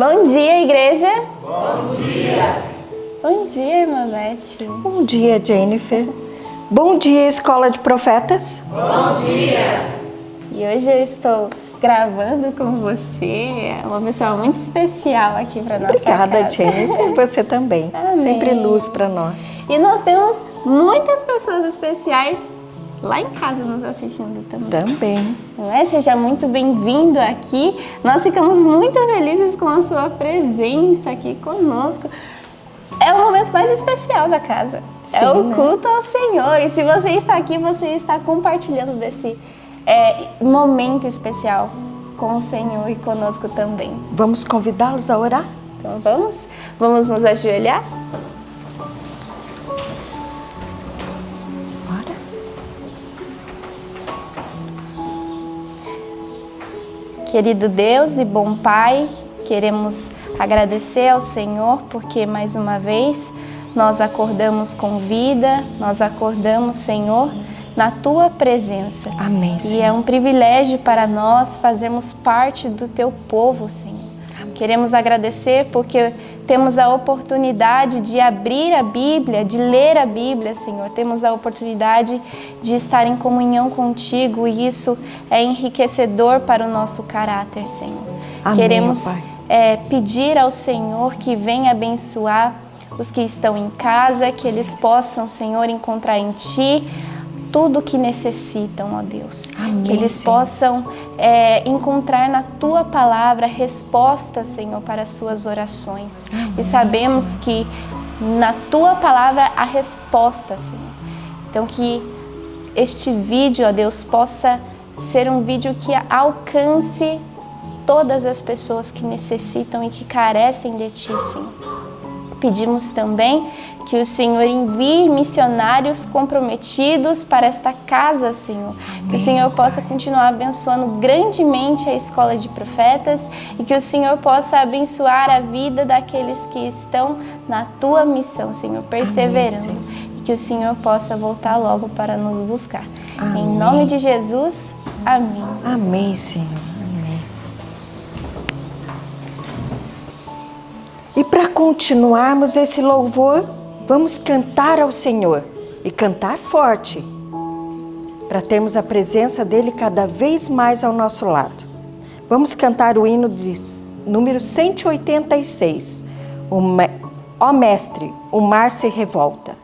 Bom dia, igreja. Bom dia. Bom dia, irmã Beth. Bom dia, Jennifer. Bom dia, Escola de Profetas. Bom dia. E hoje eu estou gravando com você, uma pessoa muito especial aqui para nossa casa. Obrigada, Jennifer. Você também. Amém. Sempre luz para nós. E nós temos muitas pessoas especiais lá em casa nos assistindo também. Também. Não é? Seja muito bem-vindo aqui. Nós ficamos muito felizes com a sua presença aqui conosco. É o momento mais especial da casa. Sim, é o né? culto ao Senhor. E se você está aqui, você está compartilhando desse momento especial com o Senhor e conosco também. Vamos convidá-los a orar? Então vamos nos ajoelhar? Bora. Querido Deus e bom Pai, queremos agradecer ao Senhor porque mais uma vez nós acordamos com vida, nós acordamos, Senhor, na Tua presença. Amém, E Senhor. é um privilégio para nós fazermos parte do Teu povo, Senhor. Queremos agradecer porque temos a oportunidade de abrir a Bíblia, de ler a Bíblia, Senhor. Temos a oportunidade de estar em comunhão contigo e isso é enriquecedor para o nosso caráter, Senhor. Amém, Queremos Pai. pedir ao Senhor que venha abençoar os que estão em casa, que eles possam, Senhor, encontrar em Ti tudo o que necessitam, ó Deus. Amém, que eles Senhor. possam encontrar na Tua palavra respostas, Senhor, para as suas orações. Amém, e sabemos que na Tua palavra há resposta, Senhor. Então que este vídeo, ó Deus, possa ser um vídeo que alcance todas as pessoas que necessitam e que carecem de Ti, Senhor. Pedimos também que o Senhor envie missionários comprometidos para esta casa, Senhor. Que o Senhor possa continuar abençoando grandemente a Escola de Profetas e que o Senhor possa abençoar a vida daqueles que estão na Tua missão, Senhor, perseverando. Amém, Senhor. E que o Senhor possa voltar logo para nos buscar. Amém. Em nome de Jesus, amém. Amém, Senhor. Amém. E para continuarmos esse louvor, vamos cantar ao Senhor e cantar forte, para termos a presença dEle cada vez mais ao nosso lado. Vamos cantar o hino de número 186, Ó Mestre, o mar se revolta.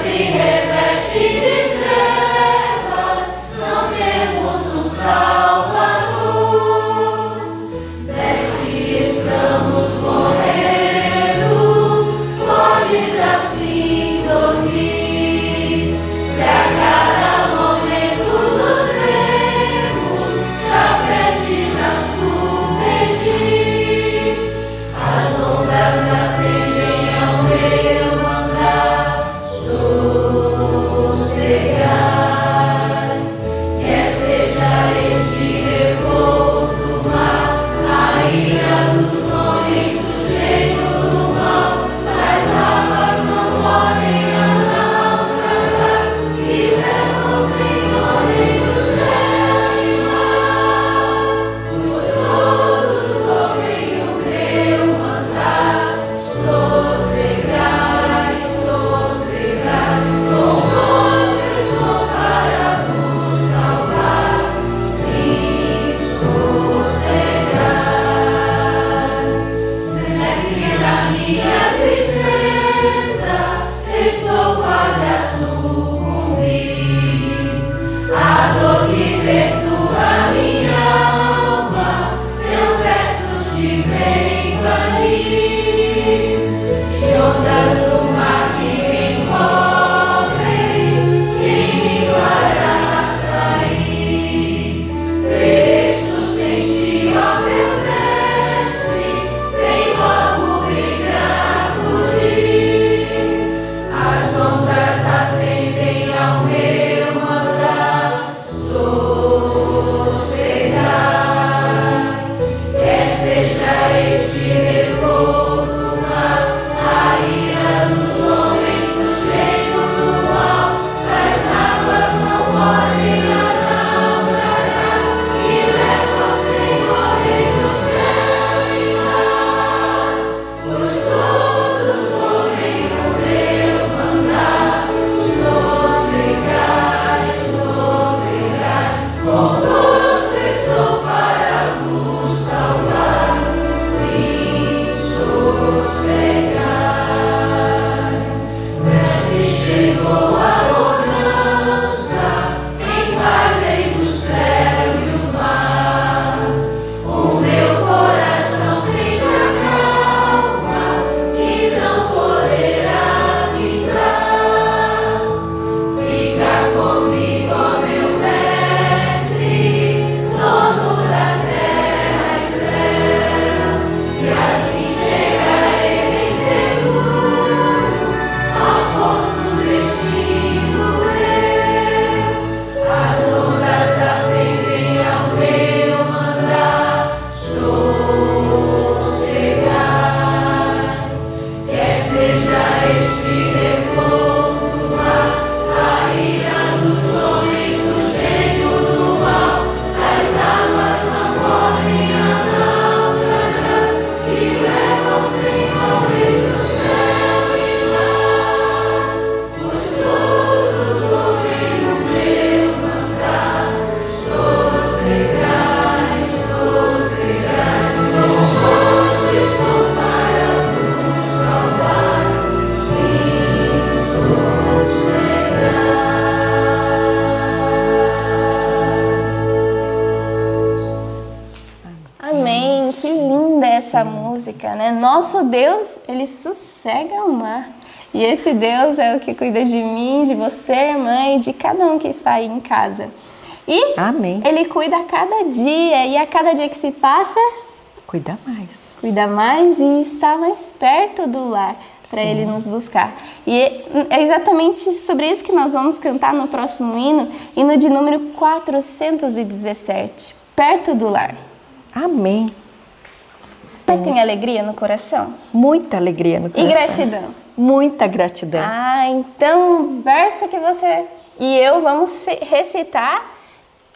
Se reveste de música, né? Nosso Deus, Ele sossega o mar. E esse Deus é o que cuida de mim, de você, mãe, de cada um que está aí em casa. E Amém. Ele cuida a cada dia, e a cada dia que se passa, Cuida mais. cuida mais e está mais perto do lar para Ele nos buscar. E é exatamente sobre isso que nós vamos cantar no próximo hino de número 417, perto do lar. Amém. Você tem alegria no coração? Muita alegria no coração. E gratidão? Muita gratidão. Então o verso que você e eu vamos recitar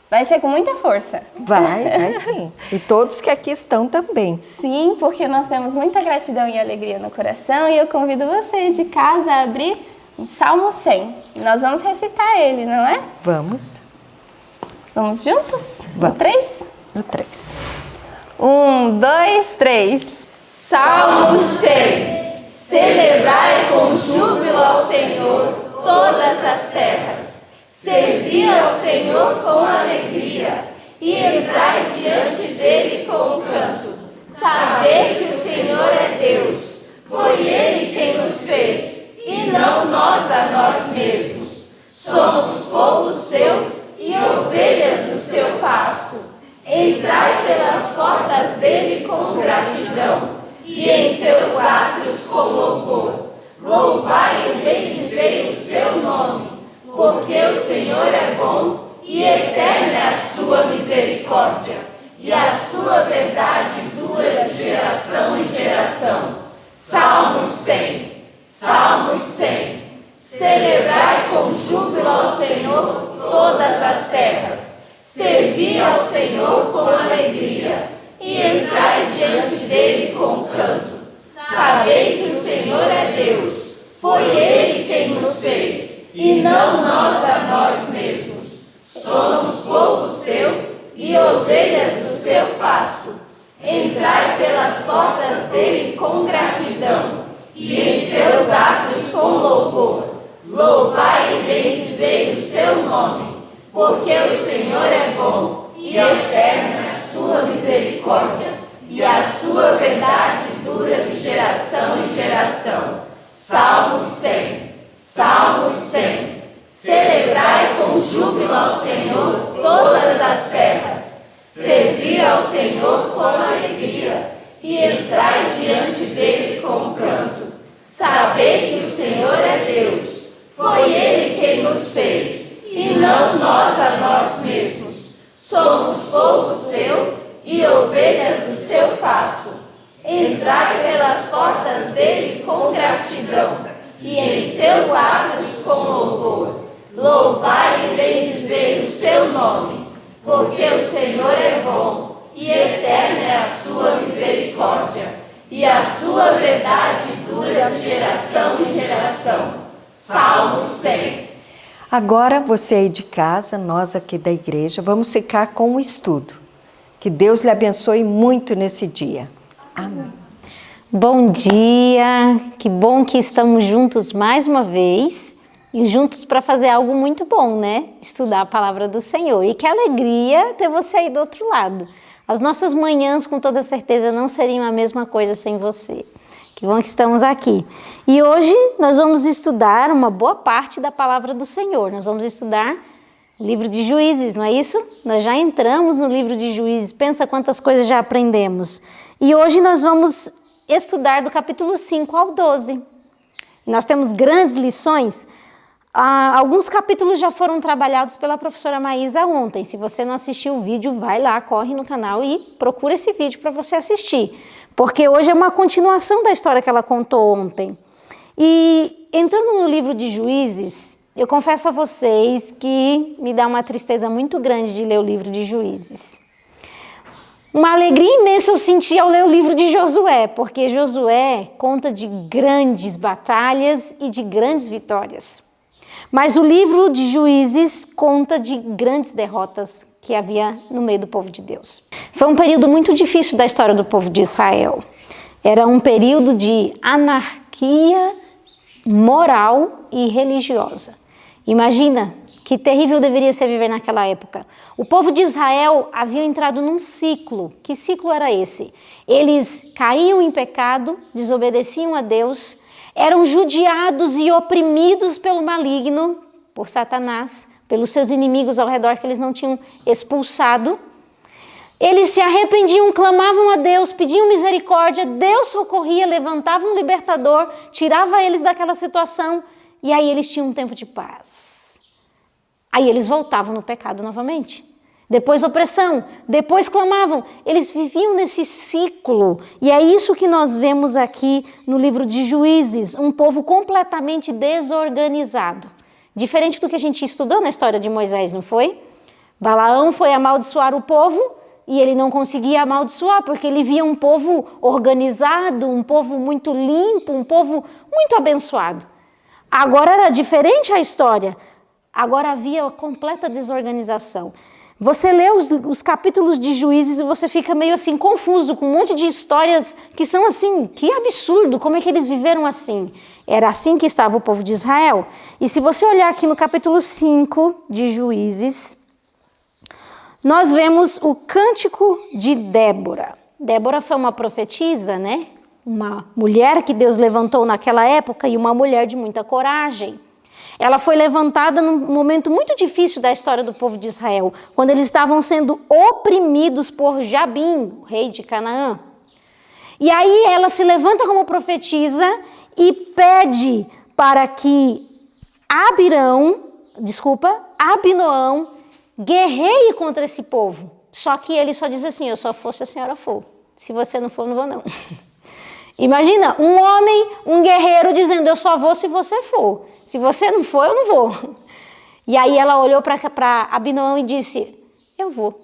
vai ser com muita força. Vai sim. E todos que aqui estão também. Sim, porque nós temos muita gratidão e alegria no coração e eu convido você de casa a abrir o Salmo 100. Nós vamos recitar ele, não é? Vamos. Vamos juntos? Vamos. No 3? No 3. 1, 2, 3. Salmo 100. Celebrai com júbilo ao Senhor todas as terras. Servi ao Senhor com alegria e entrai diante dele com canto. Sabei que o Senhor é Deus. Foi Ele quem nos fez e não nós a nós mesmos. Somos povo seu e ovelhas do seu pasto. Entrai pelas portas dele com gratidão e em seus átrios com louvor. Louvai e bendizei o seu nome, porque o Senhor é bom e eterna é a sua misericórdia, e a sua verdade dura de geração em geração. Salmo 100. Salmo 100. Celebrai com júbilo ao Senhor todas as terras. Servi ao Senhor com alegria e entrai diante dele com canto. Sabei que o Senhor é Deus. Foi Ele quem nos fez e não nós a nós mesmos. Somos povo seu e ovelhas do seu pasto. Entrai pelas portas dele com gratidão e em seus átrios com louvor. Louvai e bendizei o seu nome, porque o Senhor é bom e eterna é a sua misericórdia, e a sua verdade dura de geração em geração. Salmo 100. Salmo 100. Celebrai com júbilo ao Senhor todas as terras. Servi ao Senhor com alegria e entrai diante dele com canto. Sabei que o Senhor é Deus. Foi Ele quem nos fez e não nós a nós mesmos. Somos povo seu e ovelhas do seu pasto. Entrai pelas portas dele com gratidão e em seus átrios com louvor. Louvai e bendizei o seu nome, porque o Senhor é bom e eterna é a sua misericórdia, e a sua verdade dura de geração em geração. Salmo 100. Agora, você aí de casa, nós aqui da igreja, vamos ficar com o estudo. Que Deus lhe abençoe muito nesse dia. Amém. Bom dia, que bom que estamos juntos mais uma vez e juntos para fazer algo muito bom, né? Estudar a palavra do Senhor. E que alegria ter você aí do outro lado. As nossas manhãs, com toda certeza, não seriam a mesma coisa sem você. Que bom que estamos aqui. E hoje nós vamos estudar uma boa parte da palavra do Senhor. Nós vamos estudar o livro de Juízes, não é isso? Nós já entramos no livro de Juízes. Pensa quantas coisas já aprendemos. E hoje nós vamos estudar do capítulo 5 ao 12. E nós temos grandes lições. Alguns capítulos já foram trabalhados pela professora Maísa ontem. Se você não assistiu o vídeo, vai lá, corre no canal e procura esse vídeo para você assistir. Porque hoje é uma continuação da história que ela contou ontem. E entrando no livro de Juízes, eu confesso a vocês que me dá uma tristeza muito grande de ler o livro de Juízes. Uma alegria imensa eu senti ao ler o livro de Josué, porque Josué conta de grandes batalhas e de grandes vitórias. Mas o livro de Juízes conta de grandes derrotas que havia no meio do povo de Deus. Foi um período muito difícil da história do povo de Israel. Era um período de anarquia moral e religiosa. Imagina Que terrível deveria ser viver naquela época. O povo de Israel havia entrado num ciclo. Que ciclo era esse? Eles caíam em pecado, desobedeciam a Deus, eram judiados e oprimidos pelo maligno, por Satanás, pelos seus inimigos ao redor que eles não tinham expulsado. Eles se arrependiam, clamavam a Deus, pediam misericórdia, Deus socorria, levantava um libertador, tirava eles daquela situação e aí eles tinham um tempo de paz. Aí eles voltavam no pecado novamente. Depois opressão, depois clamavam. Eles viviam nesse ciclo. E é isso que nós vemos aqui no livro de Juízes, um povo completamente desorganizado. Diferente do que a gente estudou na história de Moisés, não foi? Balaão foi amaldiçoar o povo e ele não conseguia amaldiçoar, porque ele via um povo organizado, um povo muito limpo, um povo muito abençoado. Agora era diferente a história. Agora havia completa desorganização. Você lê os capítulos de Juízes e você fica meio assim confuso, com um monte de histórias que são assim, que absurdo, como é que eles viveram assim? Era assim que estava o povo de Israel. E se você olhar aqui no capítulo 5 de Juízes, nós vemos o cântico de Débora. Débora foi uma profetisa, né? Uma mulher que Deus levantou naquela época e uma mulher de muita coragem. Ela foi levantada num momento muito difícil da história do povo de Israel, quando eles estavam sendo oprimidos por Jabim, o rei de Canaã. E aí ela se levanta como profetisa e pede para que Abinoão guerreie contra esse povo. Só que ele só diz assim, eu só for se a senhora for. Se você não for, não vou não. Imagina, um homem, um guerreiro dizendo, eu só vou se você for. Se você não for, eu não vou. E aí ela olhou para Abinoão e disse, eu vou.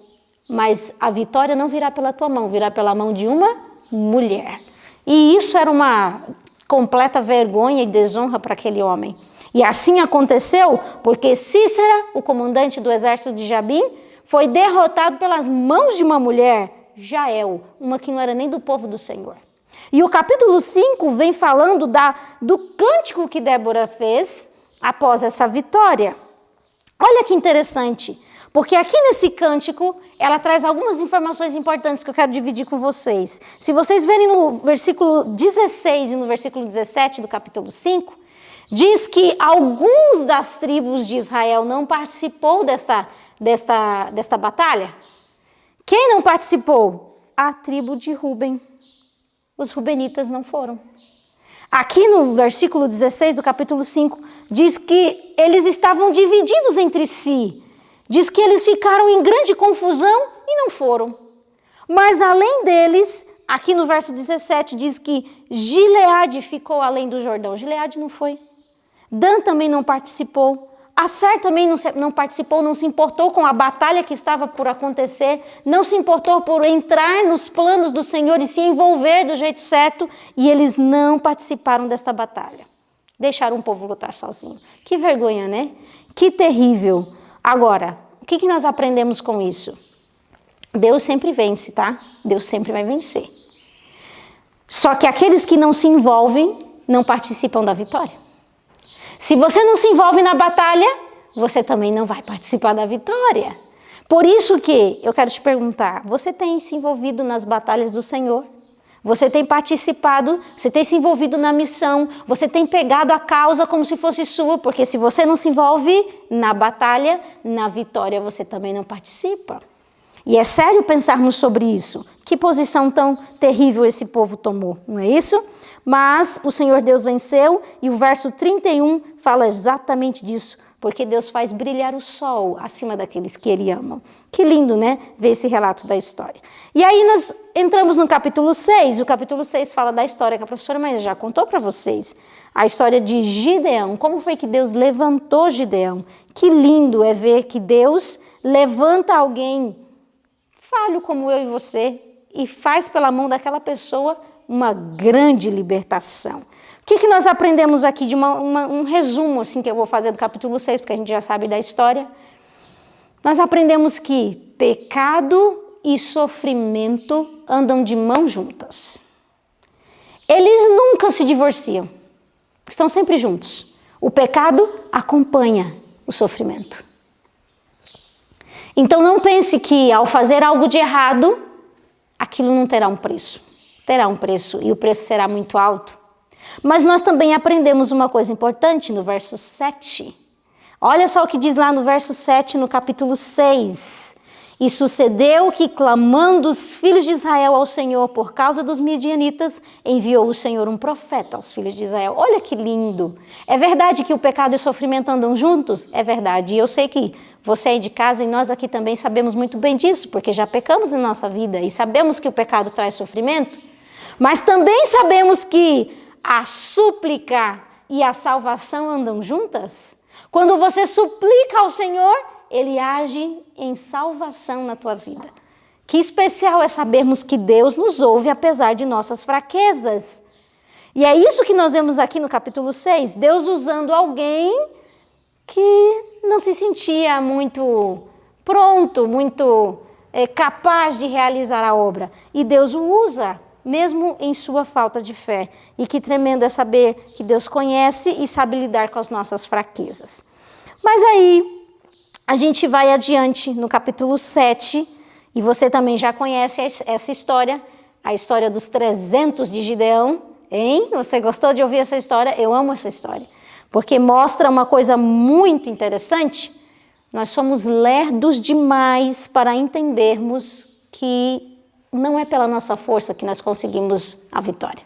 Mas a vitória não virá pela tua mão, virá pela mão de uma mulher. E isso era uma completa vergonha e desonra para aquele homem. E assim aconteceu porque Sísera, o comandante do exército de Jabim, foi derrotado pelas mãos de uma mulher, Jael, uma que não era nem do povo do Senhor. E o capítulo 5 vem falando do cântico que Débora fez após essa vitória. Olha que interessante, porque aqui nesse cântico ela traz algumas informações importantes que eu quero dividir com vocês. Se vocês verem no versículo 16 e no versículo 17 do capítulo 5, diz que alguns das tribos de Israel não participou desta batalha. Quem não participou? A tribo de Ruben. Os rubenitas não foram. Aqui no versículo 16 do capítulo 5, diz que eles estavam divididos entre si. Diz que eles ficaram em grande confusão e não foram. Mas além deles, aqui no verso 17, diz que Gileade ficou além do Jordão. Gileade não foi. Dan também não participou. Asser também não participou, não se importou com a batalha que estava por acontecer, não se importou por entrar nos planos do Senhor e se envolver do jeito certo, e eles não participaram desta batalha. Deixaram o povo lutar sozinho. Que vergonha, né? Que terrível. Agora, o que nós aprendemos com isso? Deus sempre vence, tá? Deus sempre vai vencer. Só que aqueles que não se envolvem não participam da vitória. Se você não se envolve na batalha, você também não vai participar da vitória. Por isso que eu quero te perguntar, você tem se envolvido nas batalhas do Senhor? Você tem participado, você tem se envolvido na missão, você tem pegado a causa como se fosse sua, porque se você não se envolve na batalha, na vitória você também não participa. E é sério pensarmos sobre isso. Que posição tão terrível esse povo tomou, não é isso? Mas o Senhor Deus venceu e o verso 31 fala exatamente disso, porque Deus faz brilhar o sol acima daqueles que Ele ama. Que lindo, né? Ver esse relato da história. E aí nós entramos no capítulo 6, o capítulo 6 fala da história que a professora Maísa já contou para vocês, a história de Gideão, como foi que Deus levantou Gideão. Que lindo é ver que Deus levanta alguém falho como eu e você e faz pela mão daquela pessoa uma grande libertação. O que nós aprendemos aqui de um resumo assim que eu vou fazer do capítulo 6, porque a gente já sabe da história. Nós aprendemos que pecado e sofrimento andam de mãos juntas. Eles nunca se divorciam. Estão sempre juntos. O pecado acompanha o sofrimento. Então não pense que ao fazer algo de errado, aquilo não terá um preço. Terá um preço e o preço será muito alto. Mas nós também aprendemos uma coisa importante no verso 7. Olha só o que diz lá no verso 7, no capítulo 6. E sucedeu que, clamando os filhos de Israel ao Senhor por causa dos midianitas, enviou o Senhor um profeta aos filhos de Israel. Olha que lindo! É verdade que o pecado e o sofrimento andam juntos? É verdade. E eu sei que você aí de casa e nós aqui também sabemos muito bem disso, porque já pecamos na nossa vida e sabemos que o pecado traz sofrimento. Mas também sabemos que a súplica e a salvação andam juntas. Quando você suplica ao Senhor, Ele age em salvação na tua vida. Que especial é sabermos que Deus nos ouve apesar de nossas fraquezas. E é isso que nós vemos aqui no capítulo 6. Deus usando alguém que não se sentia muito pronto, muito capaz de realizar a obra. E Deus o usa, mesmo em sua falta de fé. E que tremendo é saber que Deus conhece e sabe lidar com as nossas fraquezas. Mas aí a gente vai adiante no capítulo 7, e você também já conhece essa história, a história dos 300 de Gideão, hein? Você gostou de ouvir essa história? Eu amo essa história, porque mostra uma coisa muito interessante. Nós somos lerdos demais para entendermos que não é pela nossa força que nós conseguimos a vitória.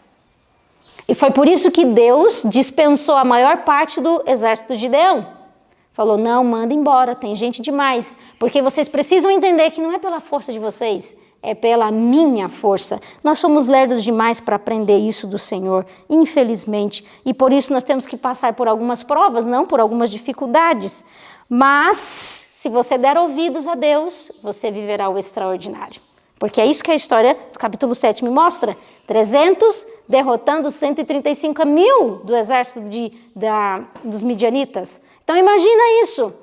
E foi por isso que Deus dispensou a maior parte do exército de Gideão. Falou, não, manda embora, tem gente demais. Porque vocês precisam entender que não é pela força de vocês, é pela minha força. Nós somos lerdos demais para aprender isso do Senhor, infelizmente. E por isso nós temos que passar por algumas provas, não por algumas dificuldades. Mas, se você der ouvidos a Deus, você viverá o extraordinário. Porque é isso que a história do capítulo 7 me mostra. 300 derrotando 135 mil do exército dos midianitas. Então imagina isso.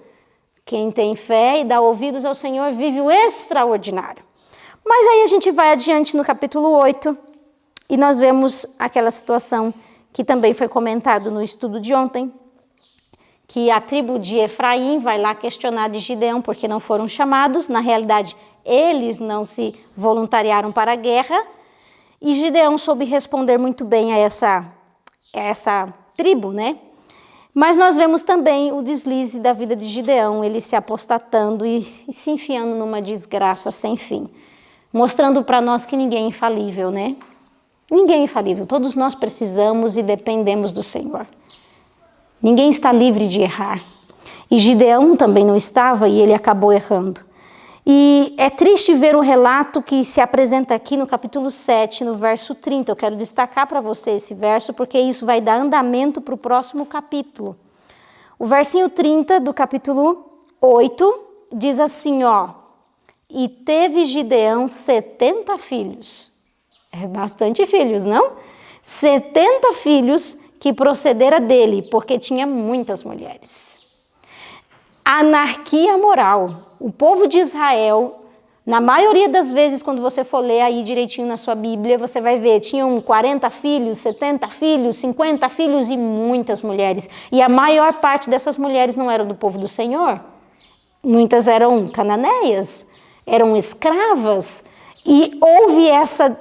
Quem tem fé e dá ouvidos ao Senhor vive o extraordinário. Mas aí a gente vai adiante no capítulo 8 e nós vemos aquela situação que também foi comentado no estudo de ontem, que a tribo de Efraim vai lá questionar de Gideão porque não foram chamados. Na realidade, eles não se voluntariaram para a guerra e Gideão soube responder muito bem a essa tribo, né? Mas nós vemos também o deslize da vida de Gideão, ele se apostatando e se enfiando numa desgraça sem fim. Mostrando para nós que ninguém é infalível, né? Ninguém é infalível, todos nós precisamos e dependemos do Senhor. Ninguém está livre de errar. E Gideão também não estava e ele acabou errando. E é triste ver o relato que se apresenta aqui no capítulo 7, no verso 30. Eu quero destacar para você esse verso, porque isso vai dar andamento para o próximo capítulo. O versinho 30 do capítulo 8 diz assim, ó. E teve Gideão 70 filhos. É bastante filhos, não? 70 filhos que procedera dele, porque tinha muitas mulheres. Anarquia moral. O povo de Israel, na maioria das vezes, quando você for ler aí direitinho na sua Bíblia, você vai ver, tinham 40 filhos, 70 filhos, 50 filhos e muitas mulheres. E a maior parte dessas mulheres não eram do povo do Senhor. Muitas eram cananeias, eram escravas. E houve essa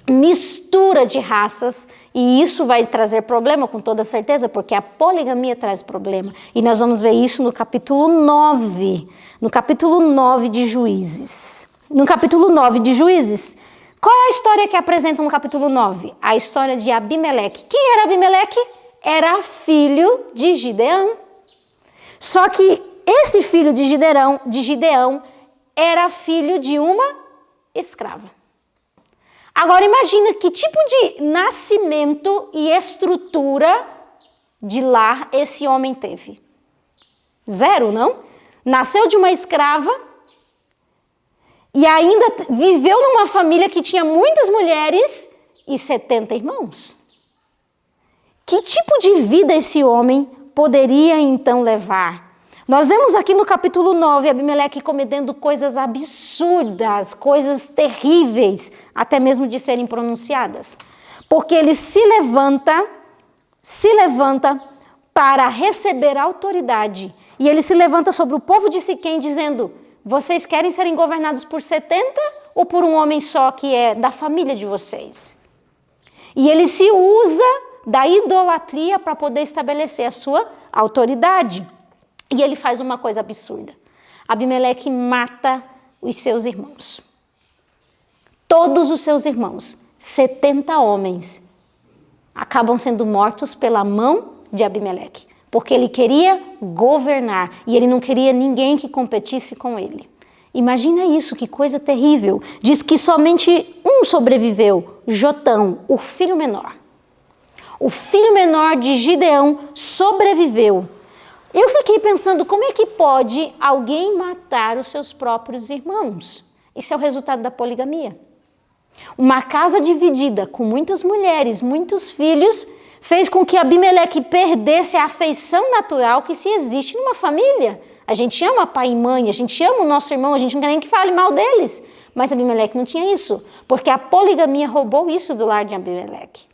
mistura de raças, e isso vai trazer problema com toda certeza, porque a poligamia traz problema. E nós vamos ver isso no capítulo 9, de Juízes. No capítulo 9 de Juízes, qual é a história que apresenta no capítulo 9? A história de Abimeleque. Quem era Abimeleque? Era filho de Gideão. Só que esse filho de Gideão era filho de uma escrava. Agora imagina que tipo de nascimento e estrutura de lar esse homem teve. Zero, não? Nasceu de uma escrava e ainda viveu numa família que tinha muitas mulheres e 70 irmãos. Que tipo de vida esse homem poderia então levar? Nós vemos aqui no capítulo 9, Abimeleque cometendo coisas absurdas, coisas terríveis, até mesmo de serem pronunciadas. Porque ele se levanta para receber autoridade. E ele se levanta sobre o povo de Siquém dizendo, Vocês querem serem governados por 70 ou por um homem só que é da família de vocês? E ele se usa da idolatria para poder estabelecer a sua autoridade. E ele faz uma coisa absurda. Abimeleque mata os seus irmãos. Todos os seus irmãos, 70 homens, acabam sendo mortos pela mão de Abimeleque. Porque ele queria governar e ele não queria ninguém que competisse com ele. Imagina isso, que coisa terrível. Diz que somente um sobreviveu, Jotão, o filho menor. O filho menor de Gideão sobreviveu. Eu fiquei pensando, como é que pode alguém matar os seus próprios irmãos? Isso é o resultado da poligamia. Uma casa dividida com muitas mulheres, muitos filhos, fez com que Abimeleque perdesse a afeição natural que se existe numa família. A gente ama pai e mãe, a gente ama o nosso irmão, a gente não quer nem que fale mal deles. Mas Abimeleque não tinha isso, porque a poligamia roubou isso do lar de Abimeleque.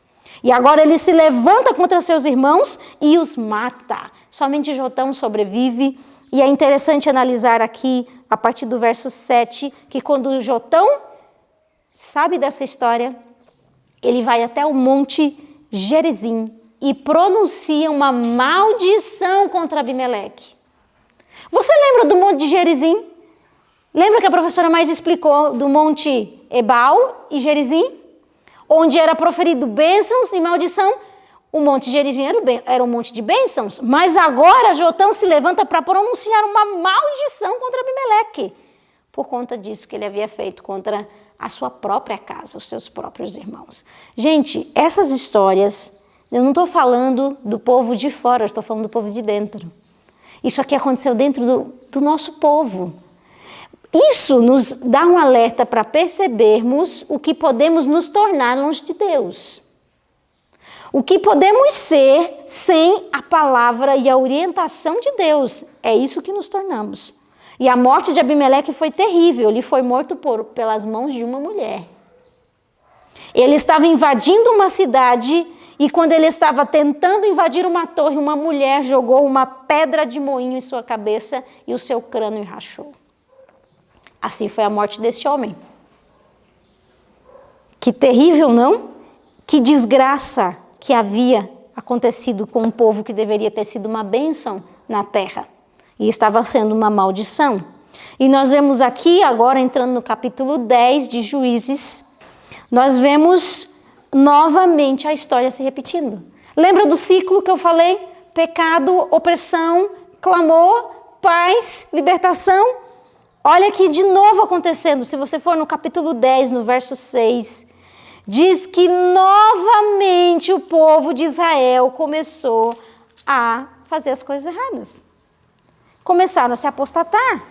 E agora ele se levanta contra seus irmãos e os mata. Somente Jotão sobrevive. E é interessante analisar aqui, a partir do verso 7, que quando Jotão sabe dessa história, ele vai até o monte Gerizim e pronuncia uma maldição contra Abimeleque. Você lembra do monte de Gerizim? Lembra que a professora mais explicou do monte Ebal e Gerizim? Onde era proferido bênçãos e maldição. O monte Gerizim era um monte de bênçãos, mas agora Jotão se levanta para pronunciar uma maldição contra Abimeleque, por conta disso que ele havia feito contra a sua própria casa, os seus próprios irmãos. Gente, essas histórias, eu não estou falando do povo de fora, eu estou falando do povo de dentro. Isso aqui aconteceu dentro do nosso povo. Isso nos dá um alerta para percebermos o que podemos nos tornar longe de Deus. O que podemos ser sem a palavra e a orientação de Deus. É isso que nos tornamos. E a morte de Abimeleque foi terrível. Ele foi morto pelas mãos de uma mulher. Ele estava invadindo uma cidade e quando ele estava tentando invadir uma torre, uma mulher jogou uma pedra de moinho em sua cabeça e o seu crânio rachou. Assim foi a morte desse homem. Que terrível, não? Que desgraça que havia acontecido com um povo que deveria ter sido uma bênção na terra. E estava sendo uma maldição. E nós vemos aqui, agora entrando no capítulo 10 de Juízes, nós vemos novamente a história se repetindo. Lembra do ciclo que eu falei? Pecado, opressão, clamor, paz, libertação. Olha aqui de novo acontecendo. Se você for no capítulo 10, no verso 6, diz que novamente o povo de Israel começou a fazer as coisas erradas. Começaram a se apostatar.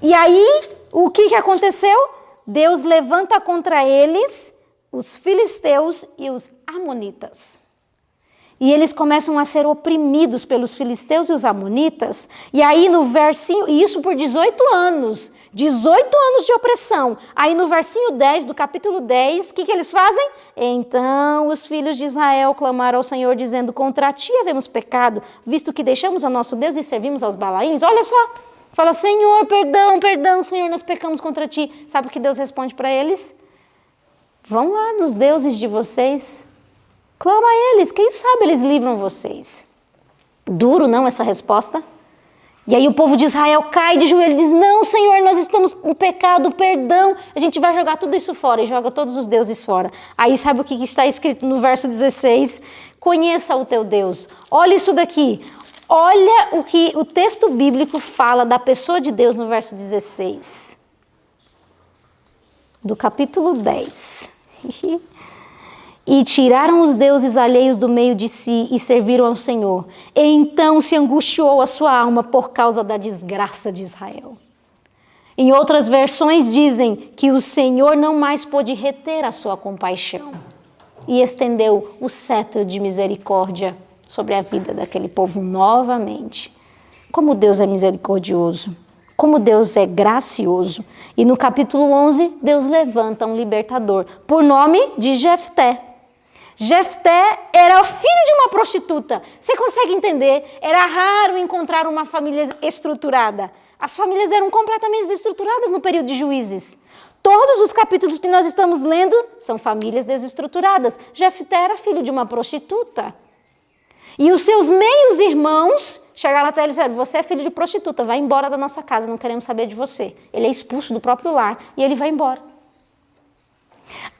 E aí, o que aconteceu? Deus levanta contra eles os filisteus e os amonitas. E eles começam a ser oprimidos pelos filisteus e os amonitas. E aí no versinho, e isso por 18 anos. 18 anos de opressão. Aí no versinho 10 do capítulo 10, o que eles fazem? Então os filhos de Israel clamaram ao Senhor dizendo, contra ti havemos pecado, visto que deixamos a nosso Deus e servimos aos Balaíns. Olha só, fala, Senhor, perdão, Senhor, nós pecamos contra ti. Sabe o que Deus responde para eles? Vão lá nos deuses de vocês, clama a eles, quem sabe eles livram vocês. Duro, não, essa resposta? E aí o povo de Israel cai de joelho e diz, não, Senhor, nós estamos em pecado, perdão. A gente vai jogar tudo isso fora e joga todos os deuses fora. Aí sabe o que está escrito no verso 16? Conheça o teu Deus. Olha isso daqui. Olha o que o texto bíblico fala da pessoa de Deus no verso 16. Do capítulo 10. E tiraram os deuses alheios do meio de si e serviram ao Senhor. E então se angustiou a sua alma por causa da desgraça de Israel. Em outras versões dizem que o Senhor não mais pôde reter a sua compaixão e estendeu o cetro de misericórdia sobre a vida daquele povo novamente. Como Deus é misericordioso, como Deus é gracioso. E no capítulo 11, Deus levanta um libertador, por nome de Jefté. Jefté era filho de uma prostituta. Você consegue entender? Era raro encontrar uma família estruturada. As famílias eram completamente desestruturadas no período de Juízes. Todos os capítulos que nós estamos lendo são famílias desestruturadas. Jefté era filho de uma prostituta. E os seus meios irmãos chegaram até ele e disseram: você é filho de prostituta, vai embora da nossa casa, não queremos saber de você. Ele é expulso do próprio lar e ele vai embora.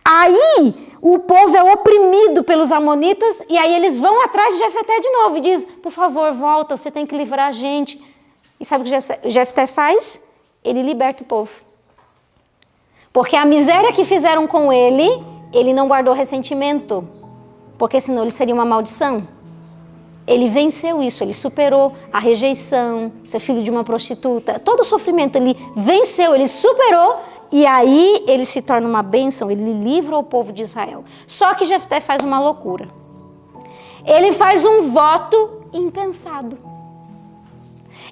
Aí o povo é oprimido pelos amonitas e aí eles vão atrás de Jefté de novo e diz: por favor, volta, você tem que livrar a gente. E sabe o que Jefté faz? Ele liberta o povo. Porque a miséria que fizeram com ele, ele não guardou ressentimento, porque senão ele seria uma maldição. Ele venceu isso, ele superou a rejeição, ser filho de uma prostituta, todo o sofrimento, ele venceu, ele superou. E aí ele se torna uma bênção, ele livra o povo de Israel. Só que Jefté faz uma loucura. Ele faz um voto impensado.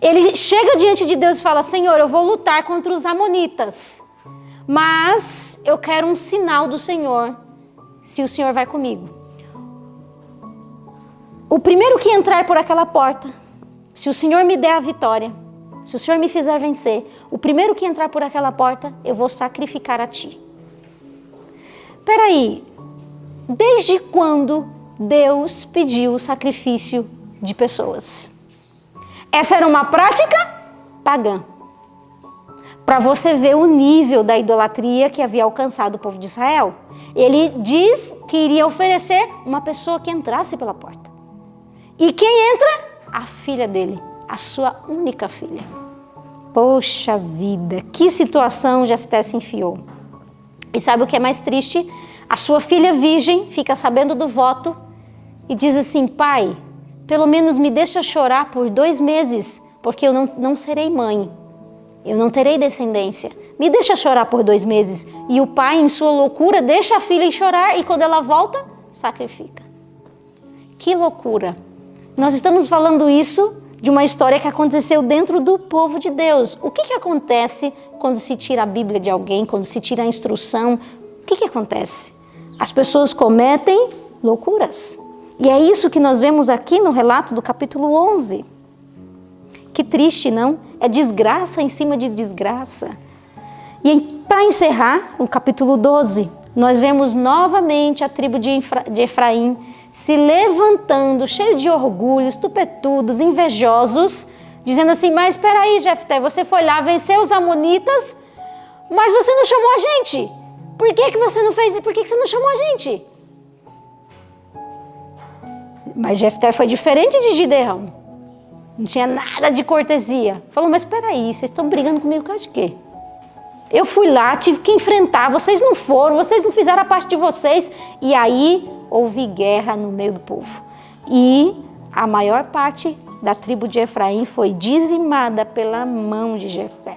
Ele chega diante de Deus e fala: Senhor, eu vou lutar contra os amonitas, mas eu quero um sinal do Senhor, se o Senhor vai comigo. O primeiro que entrar por aquela porta, se o Senhor me der a vitória, se o Senhor me fizer vencer, o primeiro que entrar por aquela porta, eu vou sacrificar a ti. Peraí, desde quando Deus pediu o sacrifício de pessoas? Essa era uma prática pagã. Para você ver o nível da idolatria que havia alcançado o povo de Israel. Ele diz que iria oferecer uma pessoa que entrasse pela porta. E quem entra? A filha dele. A sua única filha. Poxa vida, que situação Jefté se enfiou. E sabe o que é mais triste? A sua filha virgem fica sabendo do voto e diz assim: pai, pelo menos me deixa chorar por 2 meses, porque eu não serei mãe. Eu não terei descendência. Me deixa chorar por 2 meses. E o pai, em sua loucura, deixa a filha chorar e quando ela volta, sacrifica. Que loucura. Nós estamos falando isso de uma história que aconteceu dentro do povo de Deus. O que acontece quando se tira a Bíblia de alguém, quando se tira a instrução? O que acontece? As pessoas cometem loucuras. E é isso que nós vemos aqui no relato do capítulo 11. Que triste, não? É desgraça em cima de desgraça. E para encerrar, no capítulo 12, nós vemos novamente a tribo de Efraim se levantando, cheio de orgulhos, tupetudos, invejosos, dizendo assim: mas espera aí, Jefté, você foi lá, venceu os amonitas, mas você não chamou a gente. Por que você não fez? Por que você não chamou a gente? Mas Jefté foi diferente de Gideão. Não tinha nada de cortesia. Falou: mas espera aí, vocês estão brigando comigo por causa de quê? Eu fui lá, tive que enfrentar, vocês não foram, vocês não fizeram a parte de vocês. E aí houve guerra no meio do povo. E a maior parte da tribo de Efraim foi dizimada pela mão de Jefté.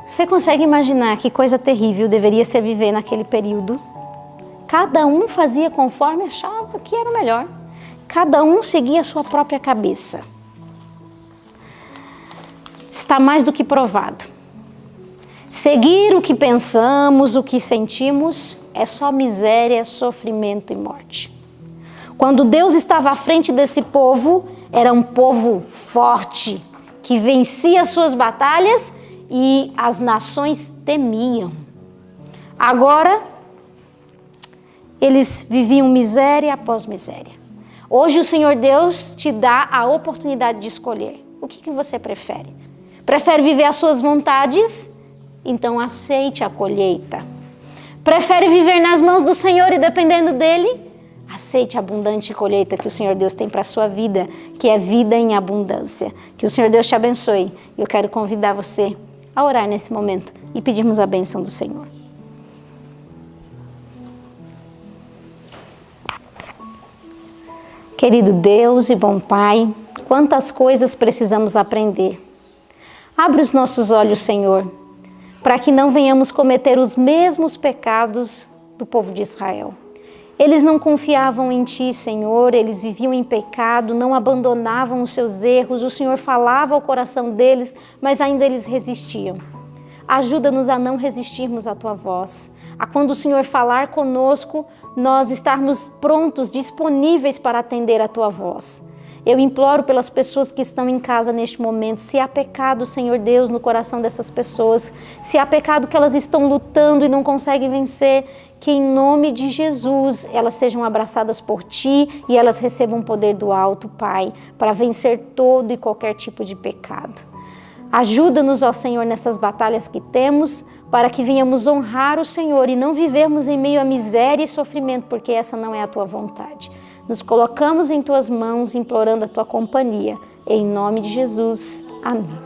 Você consegue imaginar que coisa terrível deveria ser viver naquele período? Cada um fazia conforme achava que era melhor. Cada um seguia a sua própria cabeça. Está mais do que provado. Seguir o que pensamos, o que sentimos, é só miséria, sofrimento e morte. Quando Deus estava à frente desse povo, era um povo forte, que vencia as suas batalhas e as nações temiam. Agora, eles viviam miséria após miséria. Hoje o Senhor Deus te dá a oportunidade de escolher. O que você prefere? Prefere viver as suas vontades? Então aceite a colheita. Prefere viver nas mãos do Senhor e dependendo dEle? Aceite a abundante colheita que o Senhor Deus tem para a sua vida, que é vida em abundância. Que o Senhor Deus te abençoe. Eu quero convidar você a orar nesse momento e pedirmos a bênção do Senhor. Querido Deus e bom Pai, quantas coisas precisamos aprender. Abre os nossos olhos, Senhor, para que não venhamos cometer os mesmos pecados do povo de Israel. Eles não confiavam em Ti, Senhor, eles viviam em pecado, não abandonavam os seus erros, o Senhor falava ao coração deles, mas ainda eles resistiam. Ajuda-nos a não resistirmos à Tua voz, a quando o Senhor falar conosco, nós estarmos prontos, disponíveis para atender a Tua voz. Eu imploro pelas pessoas que estão em casa neste momento, se há pecado, Senhor Deus, no coração dessas pessoas, se há pecado que elas estão lutando e não conseguem vencer, que em nome de Jesus elas sejam abraçadas por Ti e elas recebam o poder do alto, Pai, para vencer todo e qualquer tipo de pecado. Ajuda-nos, ó Senhor, nessas batalhas que temos, para que venhamos honrar o Senhor e não vivermos em meio a miséria e sofrimento, porque essa não é a Tua vontade. Nos colocamos em Tuas mãos, implorando a Tua companhia. Em nome de Jesus. Amém.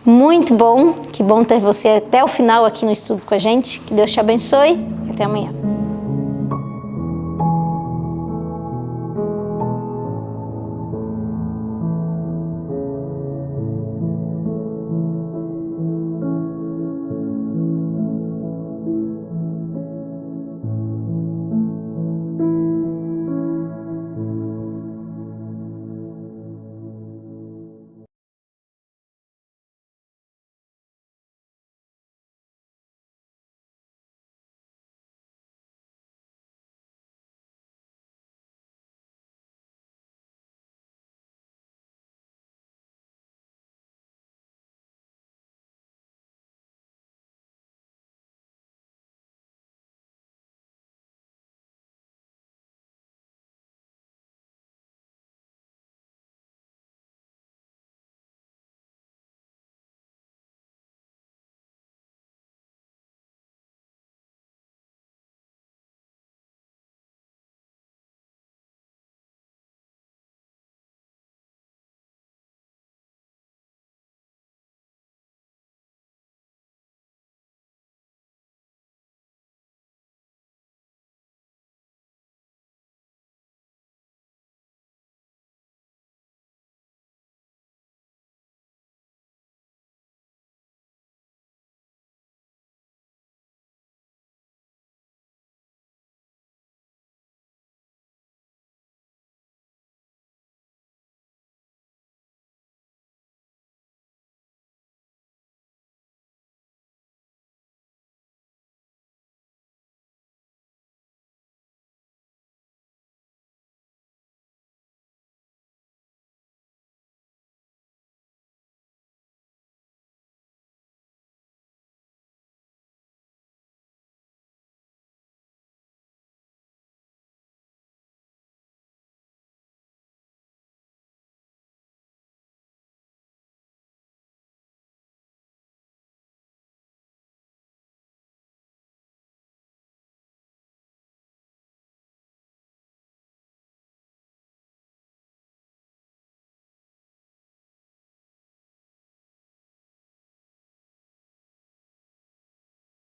Muito bom. Que bom ter você até o final aqui no estudo com a gente. Que Deus te abençoe. Até amanhã.